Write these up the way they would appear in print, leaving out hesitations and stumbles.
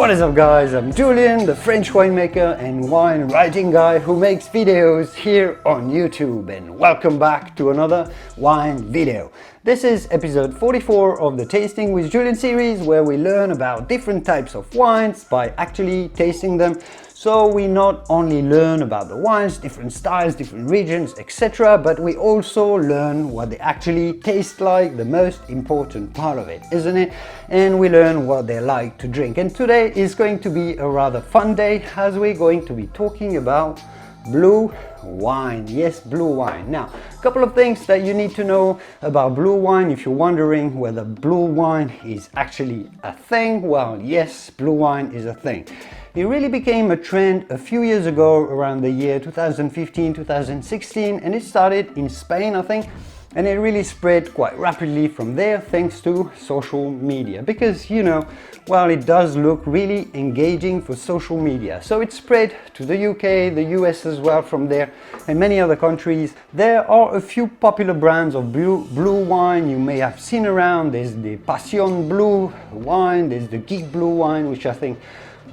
What is up guys, I'm Julien, the French winemaker and wine writing guy who makes videos here on YouTube, and welcome back to another wine video. This is episode 44 of the Tasting with Julien series, where we learn about different types of wines by actually tasting them. So we not only learn about the wines, different styles, different regions, etc., but we also learn what they actually taste like, the most important part of it, isn't it? And we learn what they like to drink. And today is going to be a rather fun day, as we're going to be talking about blue wine. Yes, blue wine. Now, a couple of things that you need to know about blue wine if you're wondering whether blue wine is actually a thing. Well, yes, blue wine is a thing. It really became a trend a few years ago, around the year 2015, 2016, and it started in Spain, I think, and it really spread quite rapidly from there thanks to social media, because, you know, well, it does look really engaging for social media. So it spread to the UK, the US as well from there, and many other countries. There are a few popular brands of blue wine you may have seen around. There's the Pasion blue wine, there's the Geek blue wine, which I think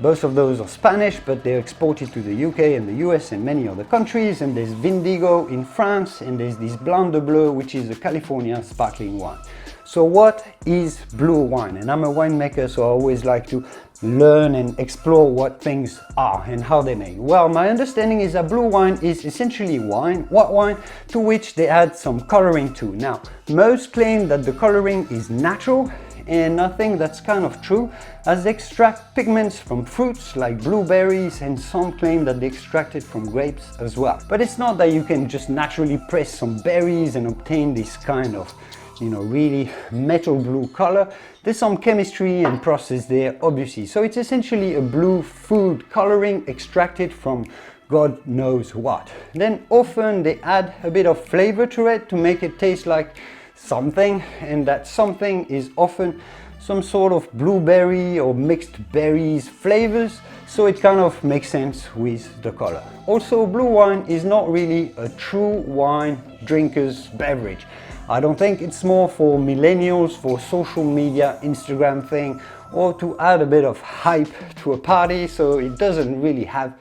both of those are Spanish, but they're exported to the UK and the US and many other countries. And there's Vindigo in France, and there's this Blanc de Bleu, which is a California sparkling wine. So what is blue wine? And I'm a winemaker, so I always like to learn and explore what things are and how they're made. Well, my understanding is that blue wine is essentially wine, white wine, to which they add some coloring to. Now, most claim that the coloring is natural, and I think that's kind of true, as they extract pigments from fruits like blueberries, and some claim that they extract it from grapes as well. But it's not that you can just naturally press some berries and obtain this kind of, you know, really metal blue color. There's some chemistry and process there, obviously. So it's essentially a blue food coloring extracted from God knows what. Then often they add a bit of flavor to it to make it taste like something, and that something is often some sort of blueberry or mixed berries flavors, so it kind of makes sense with the color. Also, blue wine is not really a true wine drinker's beverage. I don't think it's more for millennials, for social media, Instagram thing, or to add a bit of hype to a party, so it doesn't really have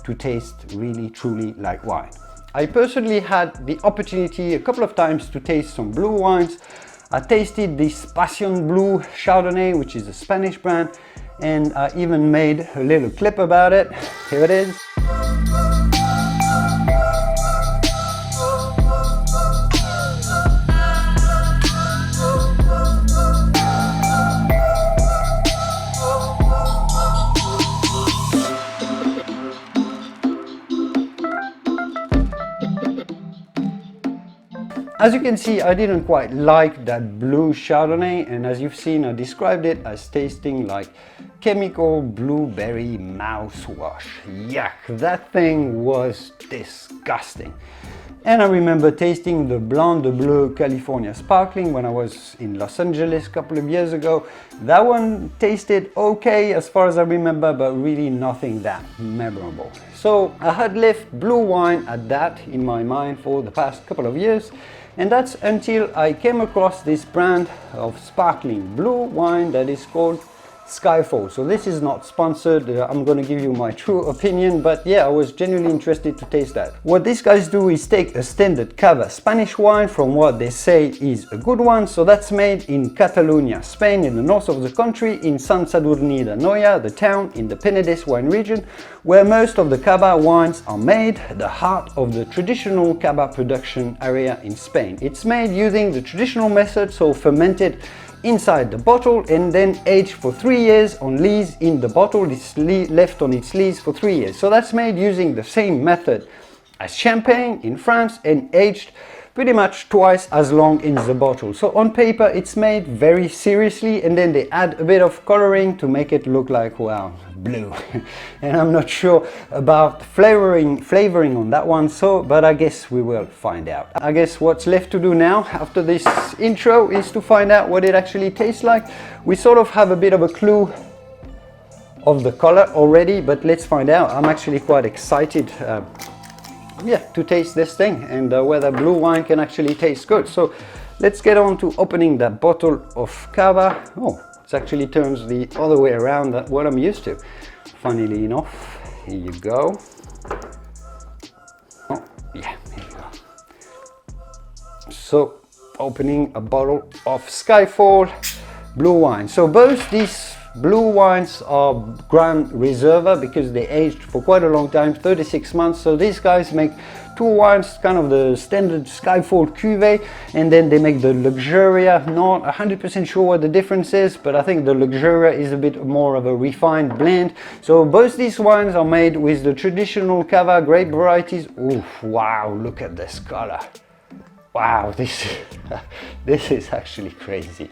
to taste really truly like wine. I personally had the opportunity a couple of times to taste some blue wines. I tasted this Pasion blue Chardonnay, which is a Spanish brand, and I even made a little clip about it. Here it is. As you can see, I didn't quite like that blue Chardonnay, and as you've seen, I described it as tasting like chemical blueberry mouthwash. Yuck, that thing was disgusting. And I remember tasting the Blanc de Bleu California sparkling when I was in Los Angeles a couple of years ago. That one tasted okay as far as I remember, but really nothing that memorable. So I had left blue wine at that in my mind for the past couple of years. And that's until I came across this brand of sparkling blue wine that is called Skyfall. So this is not sponsored, I'm going to give you my true opinion, but yeah, I was genuinely interested to taste that. What these guys do is take a standard cava Spanish wine from what they say is a good one. So that's made in Catalonia, Spain, in the north of the country, in Sant Sadurní d'Anoia, the town in the Penedès wine region, where most of the cava wines are made, the heart of the traditional cava production area in Spain. It's made using the traditional method, so fermented inside the bottle and then aged for 3 years on lees in the bottle. It's left on its lees for 3 years. So that's made using the same method as champagne in France and aged pretty much twice as long in the bottle. So on paper it's made very seriously, and then they add a bit of coloring to make it look like, well, blue. And I'm not sure about flavoring on that one, so but I guess we will find out. I guess what's left to do now after this intro is to find out what it actually tastes like. We sort of have a bit of a clue of the color already, but let's find out. I'm actually quite excited to taste this thing and whether blue wine can actually taste good. So let's get on to opening that bottle of cava. Oh, It actually turns the other way around than what I'm used to. Funnily enough, here you go. Oh, yeah, here you go. So, opening a bottle of Skyfall blue wine. So both these blue wines are Grand Reserva because they aged for quite a long time, 36 months. So these guys make two wines, kind of the standard Skyfall cuvee, and then they make the Luxuria. Not 100% sure what the difference is, but I think the Luxuria is a bit more of a refined blend. So both these wines are made with the traditional Cava grape varieties. Oof, wow, look at this color. Wow, this is actually crazy.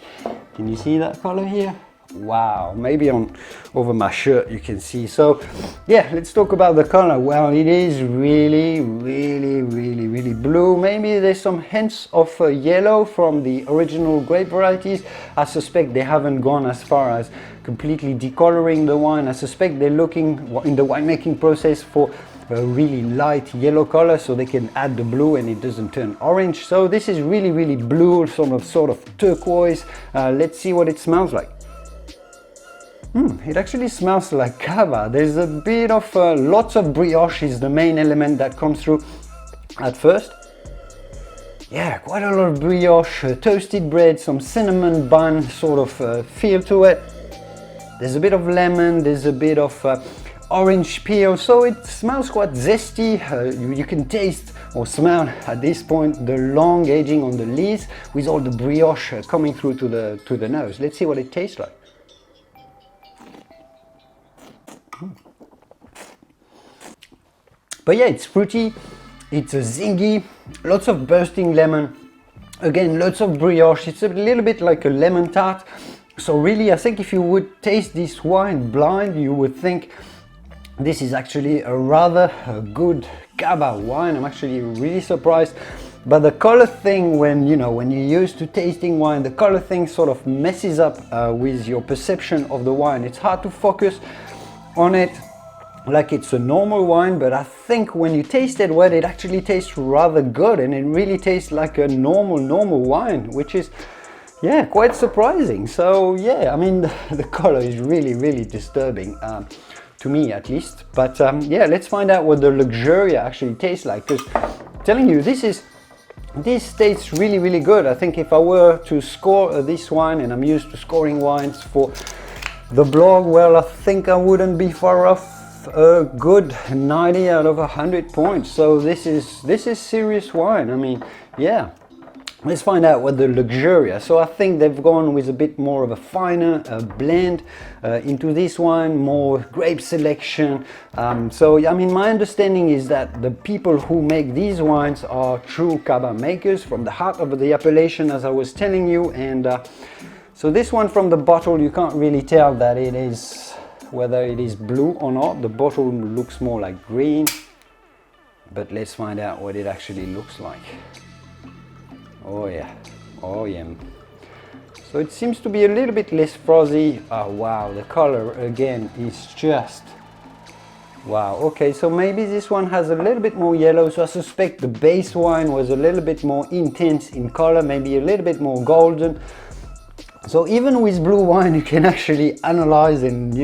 Can you see that color here? Wow, maybe on over my shirt you can see. So yeah, let's talk about the color. Well, it is really blue. Maybe there's some hints of yellow from the original grape varieties. I suspect they haven't gone as far as completely decoloring the wine. I suspect they're looking in the winemaking process for a really light yellow color so they can add the blue and it doesn't turn orange. So this is really blue, sort of turquoise. Let's see what it smells like. It actually smells like cava. There's a bit of lots of brioche is the main element that comes through at first. Yeah, quite a lot of brioche, toasted bread, some cinnamon bun sort of feel to it. There's a bit of lemon, there's a bit of orange peel, so it smells quite zesty. You can taste or smell at this point the long aging on the lees with all the brioche coming through to the nose. Let's see what it tastes like. But yeah, it's fruity, it's zingy, lots of bursting lemon, again lots of brioche. It's a little bit like a lemon tart. So really, I think if you would taste this wine blind, you would think this is actually a rather good cava wine. I'm actually really surprised. But the color thing, when you're used to tasting wine, the color thing sort of messes up with your perception of the wine. It's hard to focus on it like it's a normal wine, but I think when you taste it well, it actually tastes rather good, and it really tastes like a normal wine, which is, yeah, quite surprising. So yeah, I mean, the color is really disturbing, to me at least. But yeah, let's find out what the Luxuria actually tastes like, because I'm telling you, this tastes really good. I think if I were to score this wine, and I'm used to scoring wines for the blog, well, I think I wouldn't be far off a good 90 out of 100 points. So this is serious wine. I mean, yeah. Let's find out what the Luxuria. So I think they've gone with a bit more of a finer blend into this wine, more grape selection. So I mean, my understanding is that the people who make these wines are true cava makers from the heart of the appellation, as I was telling you. And so this one from the bottle, you can't really tell that it is, whether it is blue or not. The bottle looks more like green, but let's find out what it actually looks like. Oh yeah, oh yeah. So it seems to be a little bit less frothy. Oh wow, the color again is just wow. Okay, so maybe this one has a little bit more yellow, so I suspect the base wine was a little bit more intense in color, maybe a little bit more golden. So even with blue wine, you can actually analyze and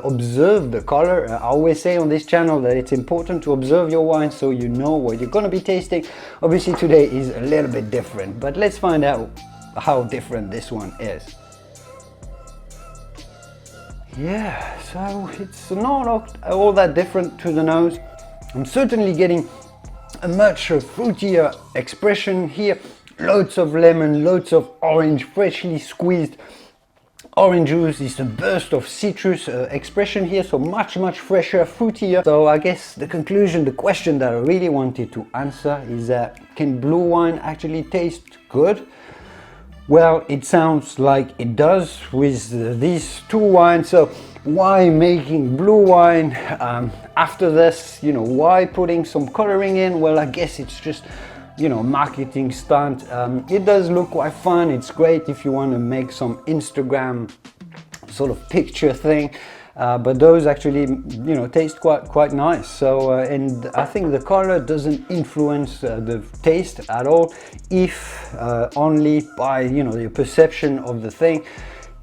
observe the color. I always say on this channel that it's important to observe your wine so you know what you're going to be tasting. Obviously today is a little bit different, but let's find out how different this one is. Yeah, so it's not all that different to the nose. I'm certainly getting a much fruitier expression here. Loads of lemon, loads of orange, freshly squeezed orange juice. Is a burst of citrus expression here, so much fresher, fruitier. So I guess the conclusion, the question that I really wanted to answer is that, can blue wine actually taste good? Well, it sounds like it does with these two wines. So why making blue wine after this? Why putting some coloring in? Well, I guess it's just marketing stunt. It does look quite fun. It's great if you want to make some Instagram sort of picture thing, but those actually taste quite nice. So and I think the color doesn't influence the taste at all, if only by your perception of the thing.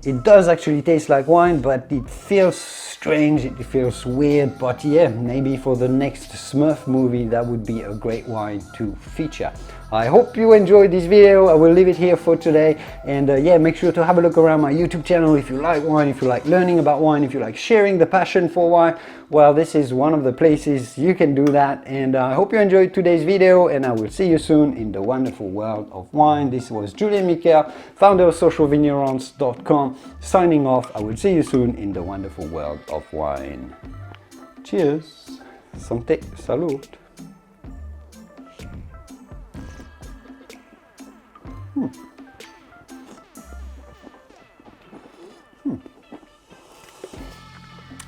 It does actually taste like wine, but it feels strange, it feels weird. But yeah, maybe for the next Smurf movie, that would be a great wine to feature. I hope you enjoyed this video. I will leave it here for today. And yeah, make sure to have a look around my YouTube channel if you like wine, if you like learning about wine, if you like sharing the passion for wine. Well, this is one of the places you can do that. And I hope you enjoyed today's video, and I will see you soon in the wonderful world of wine. This was Julien Michael, founder of socialvignerons.com, signing off. I will see you soon in the wonderful world of wine. Cheers. Santé. Salut.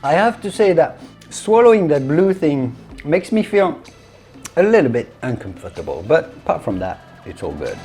I have to say that swallowing that blue thing makes me feel a little bit uncomfortable, but apart from that, it's all good.